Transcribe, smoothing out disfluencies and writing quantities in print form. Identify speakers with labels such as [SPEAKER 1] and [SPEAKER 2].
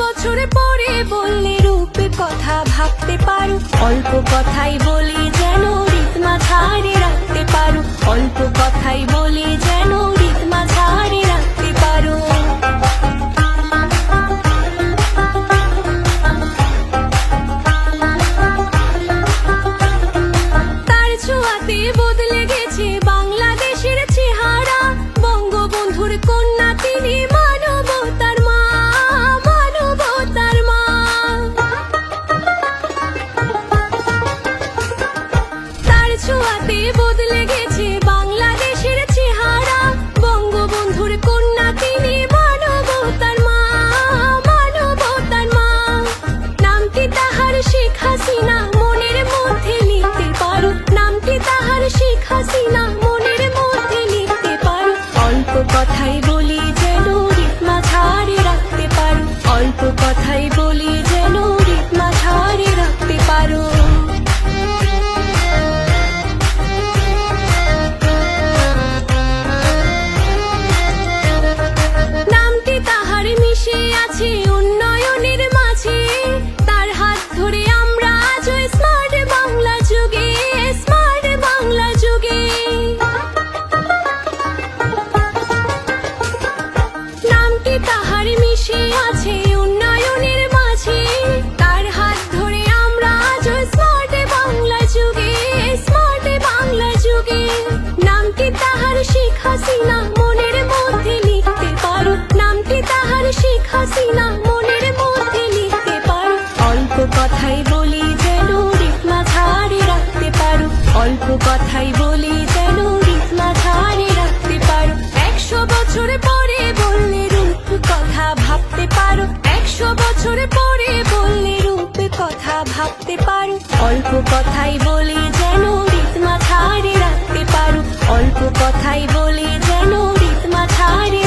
[SPEAKER 1] বছর পরে বললে রূপে কথা ভাবতে পারো, অল্প কথাই বলি যেন রিতমা ঝাড়ে রাখতে পারো, অল্প কথাই বলি যেন রিতমা ঝাড়ে রাখতে পারো। তার ছোঁয়াতে বদলে গেছে বাংলাদেশের চেহারা, বঙ্গবন্ধুর কন্যা তিনি মানবতার মা, মানবতার মা। তার ছোঁয়াতে বদলে গেছে বাংলাদেশের চেহারা, বঙ্গবন্ধুর কন্যা তিনি মানবতার মা, মানবতার মা। নামটি তাহার শেখ হাসিনা, মনের মধ্যে লিখতে পারো, নামটি তাহার শেখ হাসিনা, মনের মধ্যে লিখতে পারো। অল্প কথাই বলি যেন রিতমা ঝাড়ে রাখতে পারো, অল্প কথাই বলি যেন রিতমা ঝাড়ে রাখতে পারো। নামটি তাহার মিশে আছে উন্নয়নের মাঝে, তার হাত ধরে আমরা আজ স্মার্ট বাংলা যুগে, স্মার্ট বাংলা যুগে। নামটি তাহার মিশে আছে উন্নয়নের মাঝে, তার হাত ধরে আমরা আজ স্মার্ট বাংলা যুগে, স্মার্ট বাংলা যুগে। নামটি তাহার শেখ হাসিনা, মনের মধ্যে লিখতে পারো, নামটি তাহার শেখ হাসিনা, মনের মধ্যে লিখতে পারো। অল্প কথাই বলি যেন রিতমা ঝাড়ে রাখতে পারো, অল্প কথাই বলি যেন রিতমা ঝাড়ে রাখতে পারো। 100 বছর পরে বললে রূপ কথা ভাবতে পারো, 100 বছর পরে বললে রূপ কথা ভাবতে পারো। অল্প কথাই বলি যেন রিতমা ঝাড়ে রাখতে পারো, অল্প কথাই বলি যেন রিতমা ঝাড়ে